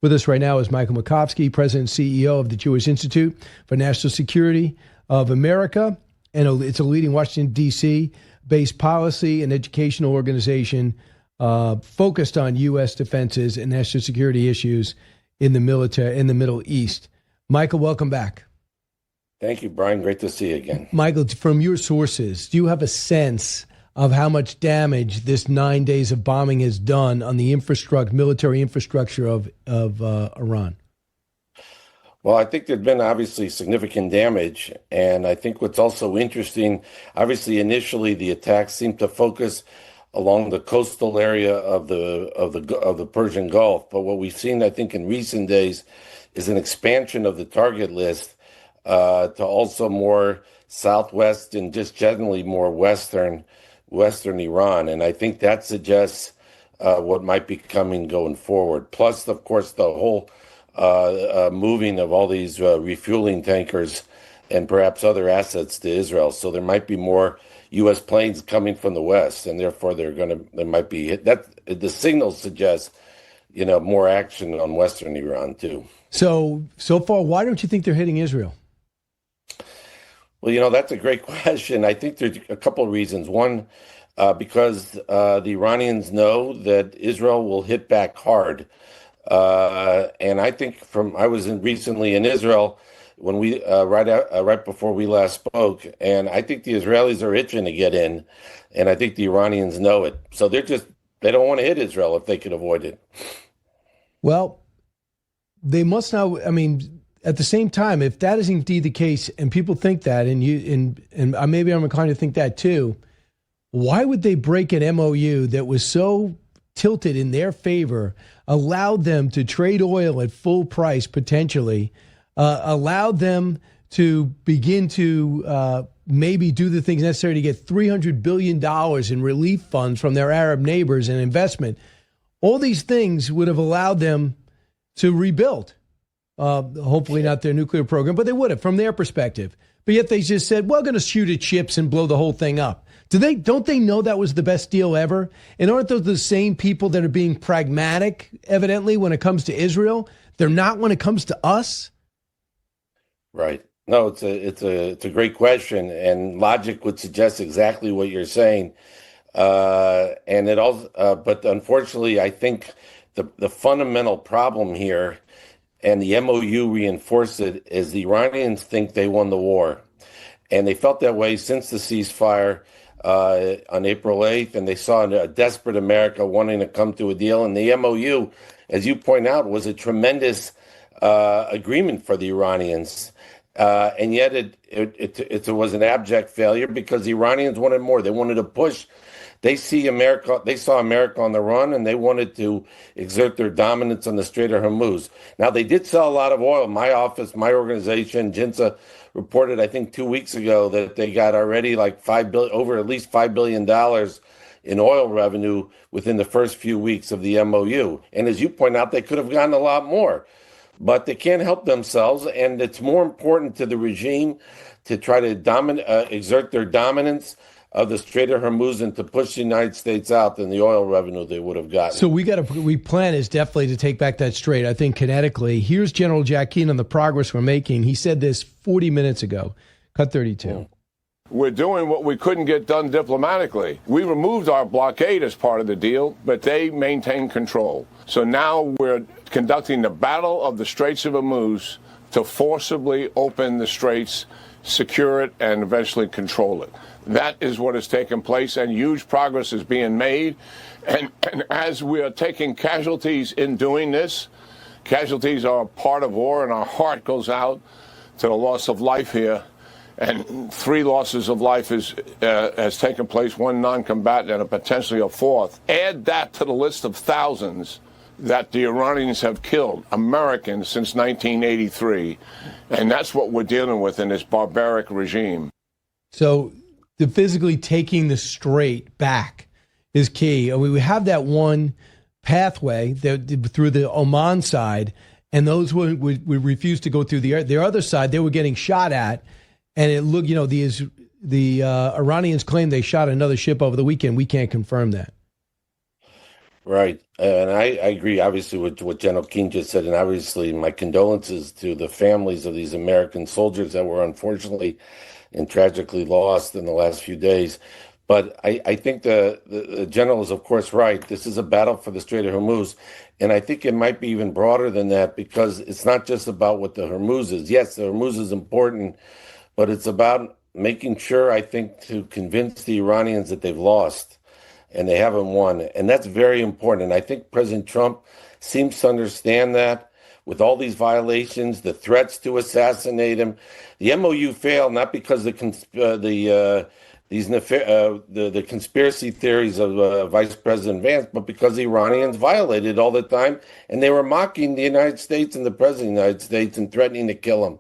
With us right now is Michael Makovsky, President and CEO of the Jewish Institute for National Security of America. And it's a leading Washington, D.C. based policy and educational organization focused on U.S. defenses and national security issues in the Middle East. Michael, welcome back. Thank you, Brian. Great to see you again. Michael, from your sources, do you have a sense of how much damage this 9 days of bombing has done on the military infrastructure of Iran? Well, I think there's been obviously significant damage, and I think what's also interesting, obviously initially the attacks seemed to focus along the coastal area of the Persian Gulf, but what we've seen, I think, in recent days is an expansion of the target list to also more southwest and just generally more western Iran, and I think that suggests what might be coming going forward. Plus, of course, the whole moving of all these refueling tankers and perhaps other assets to Israel. So there might be more U.S. planes coming from the west, and therefore there might be hit. That the signals suggest, more action on western Iran too. So far, why don't you think they're hitting Israel? Well, that's a great question. I think there's a couple of reasons. One, because the Iranians know that Israel will hit back hard. And I think I was recently in Israel when we right before we last spoke, and I think the Israelis are itching to get in, and I think the Iranians know it. So they don't want to hit Israel if they can avoid it. Well, they must now. I mean, at the same time, if that is indeed the case, and people think that, and maybe I'm inclined to think that too, why would they break an MOU that was so tilted in their favor, allowed them to trade oil at full price potentially, allowed them to begin to maybe do the things necessary to get $300 billion in relief funds from their Arab neighbors and investment? All these things would have allowed them to rebuild. Hopefully not their nuclear program, but they would have from their perspective. But yet they just said, we're going to shoot at ships and blow the whole thing up. Don't they know that was the best deal ever? And aren't those the same people that are being pragmatic, evidently, when it comes to Israel? They're not when it comes to us? Right. No, it's a great question, and logic would suggest exactly what you're saying. And it also, but unfortunately, I think the fundamental problem here, and the MOU reinforced it, is the Iranians think they won the war. And they felt that way since the ceasefire on April 8th, and they saw a desperate America wanting to come to a deal. And the MOU, as you point out, was a tremendous agreement for the Iranians. And yet it was an abject failure because the Iranians wanted more. They wanted to push. They saw America on the run, and they wanted to exert their dominance on the Strait of Hormuz. Now, they did sell a lot of oil. My organization, JINSA, reported, I think 2 weeks ago, that they got already like over at least $5 billion in oil revenue within the first few weeks of the MOU. And as you point out, they could have gotten a lot more. But they can't help themselves, and it's more important to the regime to try to exert their dominance of the Strait of Hormuz and to push the United States out than the oil revenue they would have gotten. So we plan is definitely to take back that strait, I think, kinetically. Here's General Jack Keane on the progress we're making. He said this 40 minutes ago. Cut 32. We're doing what we couldn't get done diplomatically. We removed our blockade as part of the deal, but they maintained control. So now we're conducting the battle of the Straits of Hormuz to forcibly open the straits, secure it, and eventually control it. That is what has taken place, and huge progress is being made. And as we are taking casualties in doing this, casualties are a part of war, and our heart goes out to the loss of life here. And 3 losses of life has taken place, 1 non-combatant and potentially a 4th. Add that to the list of thousands that the Iranians have killed, Americans, since 1983. And that's what we're dealing with in this barbaric regime. So the physically taking the strait back is key. We have that one pathway through the Oman side, and those would refuse to go through the other side. They were getting shot at, and it looked, the Iranians claim they shot another ship over the weekend. We can't confirm that. Right. And I agree, obviously, with what General King just said. And obviously, my condolences to the families of these American soldiers that were unfortunately and tragically lost in the last few days. But I think the general is, of course, right. This is a battle for the Strait of Hormuz. And I think it might be even broader than that because it's not just about what the Hormuz is. Yes, the Hormuz is important, but it's about making sure, I think, to convince the Iranians that they've lost and they haven't won. And that's very important. And I think President Trump seems to understand that with all these violations, the threats to assassinate him. The MOU failed not because the conspiracy theories of Vice President Vance, but because the Iranians violated all the time, and they were mocking the United States and the President of the United States and threatening to kill him.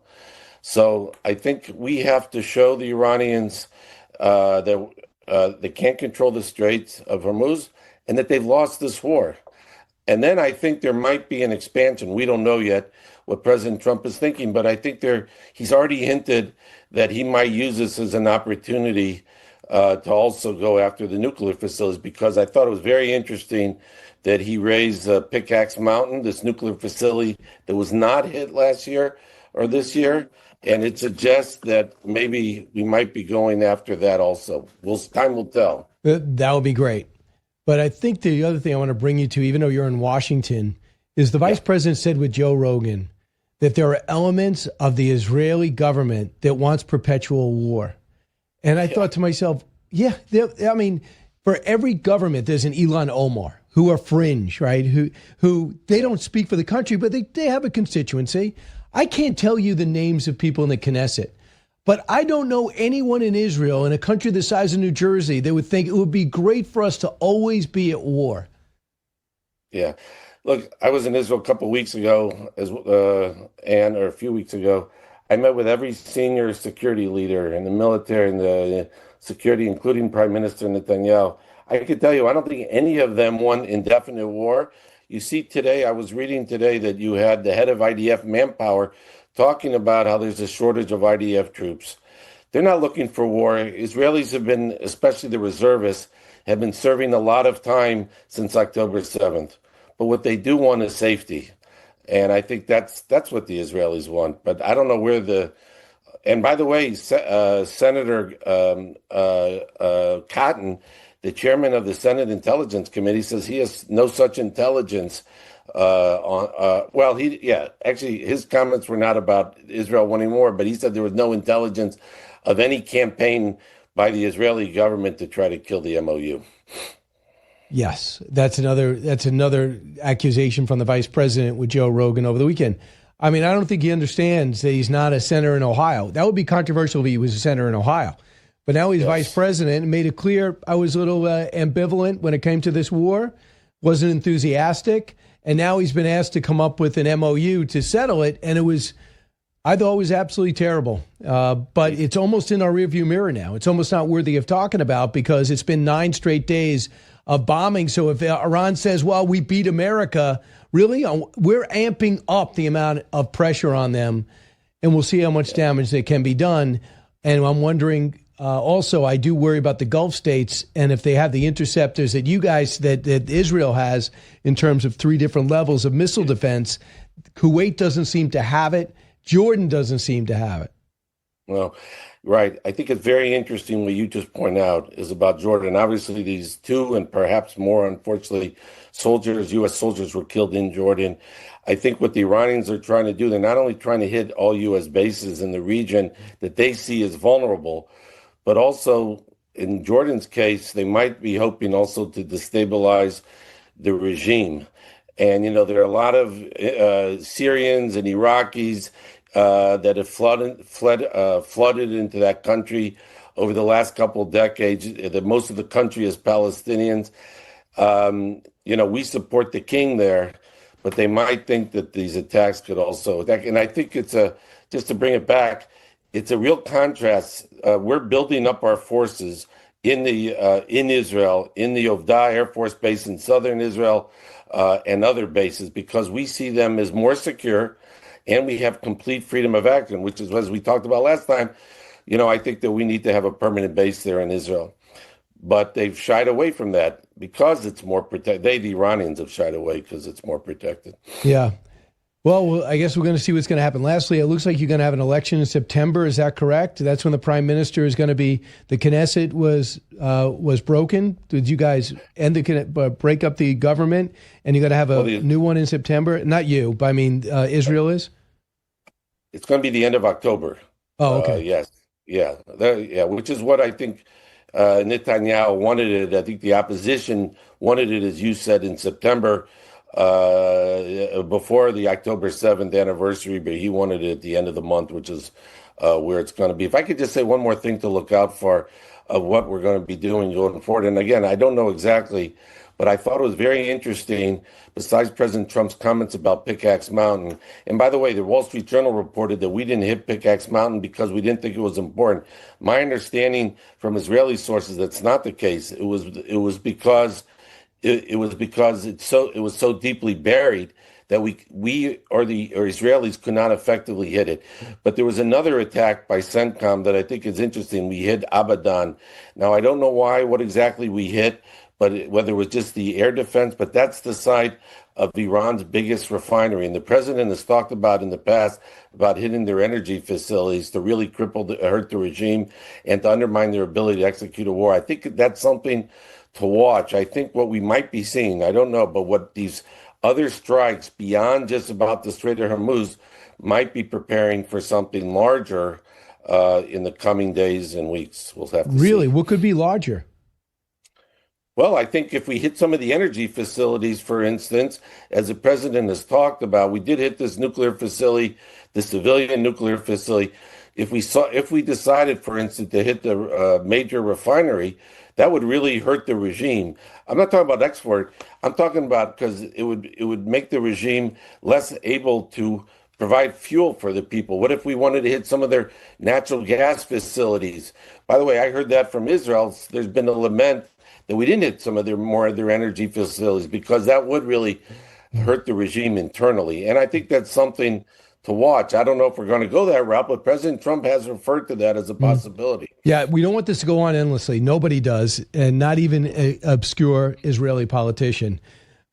So I think we have to show the Iranians that they can't control the Straits of Hormuz and that they've lost this war. And then I think there might be an expansion. We don't know yet what President Trump is thinking, but I think he's already hinted that he might use this as an opportunity to also go after the nuclear facilities, because I thought it was very interesting that he raised Pickaxe Mountain, this nuclear facility that was not hit last year or this year. And it suggests that maybe we might be going after that also. Time will tell. That would be great. But I think the other thing I want to bring you to, even though you're in Washington, is the vice president said with Joe Rogan that there are elements of the Israeli government that wants perpetual war. And I thought to myself, I mean, for every government, there's an Ilhan Omar who are fringe, right? Who they don't speak for the country, but they have a constituency. I can't tell you the names of people in the Knesset, but I don't know anyone in Israel, in a country the size of New Jersey, that would think it would be great for us to always be at war. Yeah. Look, I was in Israel a couple of weeks ago, or a few weeks ago. I met with every senior security leader in the military and the security, including Prime Minister Netanyahu. I can tell you, I don't think any of them want indefinite war. You see today, I was reading today that you had the head of IDF Manpower talking about how there's a shortage of IDF troops. They're not looking for war. Israelis have been, especially the reservists, have been serving a lot of time since October 7th. But what they do want is safety. And I think that's what the Israelis want. But I don't know where and by the way, Senator Cotton, the chairman of the Senate Intelligence Committee, says he has no such intelligence actually, his comments were not about Israel wanting war, but he said there was no intelligence of any campaign by the Israeli government to try to kill the MOU. Yes, that's another accusation from the vice president with Joe Rogan over the weekend. I mean, I don't think he understands that he's not a senator in Ohio. That would be controversial if he was a senator in Ohio. But now he's vice president and made it clear I was a little ambivalent when it came to this war, wasn't enthusiastic. And now he's been asked to come up with an MOU to settle it. And I thought it was absolutely terrible. But it's almost in our rearview mirror now. It's almost not worthy of talking about because it's been 9 straight days of bombing. So if Iran says, well, we beat America, really, we're amping up the amount of pressure on them. And we'll see how much damage that can be done. And I'm wondering, also, I do worry about the Gulf states and if they have the interceptors that that Israel has in terms of 3 different levels of missile defense. Kuwait doesn't seem to have it. Jordan doesn't seem to have it. Well, right. I think it's very interesting what you just point out is about Jordan. Obviously, these 2 and perhaps more, unfortunately, U.S. soldiers were killed in Jordan. I think what the Iranians are trying to do, they're not only trying to hit all U.S. bases in the region that they see as vulnerable, but also, in Jordan's case, they might be hoping also to destabilize the regime. And, there are a lot of Syrians and Iraqis that have flooded into that country over the last couple of decades. Most of the country is Palestinians. We support the king there, but they might think that these attacks could also attack. And I think just to bring it back, it's a real contrast. We're building up our forces in Israel, in the Ovda Air Force Base in southern Israel, and other bases, because we see them as more secure, and we have complete freedom of action, which is, as we talked about last time, I think that we need to have a permanent base there in Israel. but they've shied away from that because it's more protected. The Iranians, have shied away because it's more protected. Yeah. Well, I guess we're going to see what's going to happen. Lastly, it looks like you're going to have an election in September. Is that correct? That's when the prime minister is going to be. The Knesset was broken. Did you guys break up the government, and you're going to have a new one in September? Not you, but I mean Israel is. It's going to be the end of October. Oh, okay. Yes, yeah, which is what I think Netanyahu wanted it. I think the opposition wanted it, as you said, in September. Before the October 7th anniversary, but he wanted it at the end of the month, which is where it's going to be. If I could just say one more thing to look out for of what we're going to be doing going forward. And again, I don't know exactly, but I thought it was very interesting, besides President Trump's comments about Pickaxe Mountain. And by the way, the Wall Street Journal reported that we didn't hit Pickaxe Mountain because we didn't think it was important. My understanding from Israeli sources, that's not the case. It was because it was so deeply buried that we or Israelis could not effectively hit it. But there was another attack by CENTCOM that I think is interesting. We hit Abadan. Now I don't know what exactly we hit, but whether it was just the air defense. But that's the site of Iran's biggest refinery, and the president has talked about in the past about hitting their energy facilities to really hurt the regime and to undermine their ability to execute a war. I think that's something to watch. I think what we might be seeing, I don't know, but what these other strikes beyond just about the Strait of Hormuz might be preparing for something larger in the coming days and weeks. We'll have to Really? see. What could be larger? Well, I think if we hit some of the energy facilities, for instance, as the president has talked about, we did hit this nuclear facility, the civilian nuclear facility. If we decided, for instance, to hit the major refinery, that would really hurt the regime. I'm not talking about export. I'm talking about because it would make the regime less able to provide fuel for the people. What if we wanted to hit some of their natural gas facilities? By the way, I heard that from Israel. There's been a lament that we didn't hit some of their energy facilities because that would really hurt the regime internally. And I think that's something to watch. I don't know if we're going to go that route, but President Trump has referred to that as a possibility. Yeah, we don't want this to go on endlessly. Nobody does, and not even an obscure Israeli politician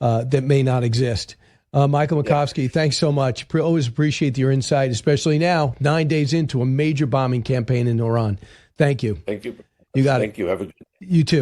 that may not exist. Michael Makovsky, thanks so much. Always appreciate your insight, especially now, 9 days into a major bombing campaign in Iran. Thank you. Thank you. You got it. Thank you. Have a good You too.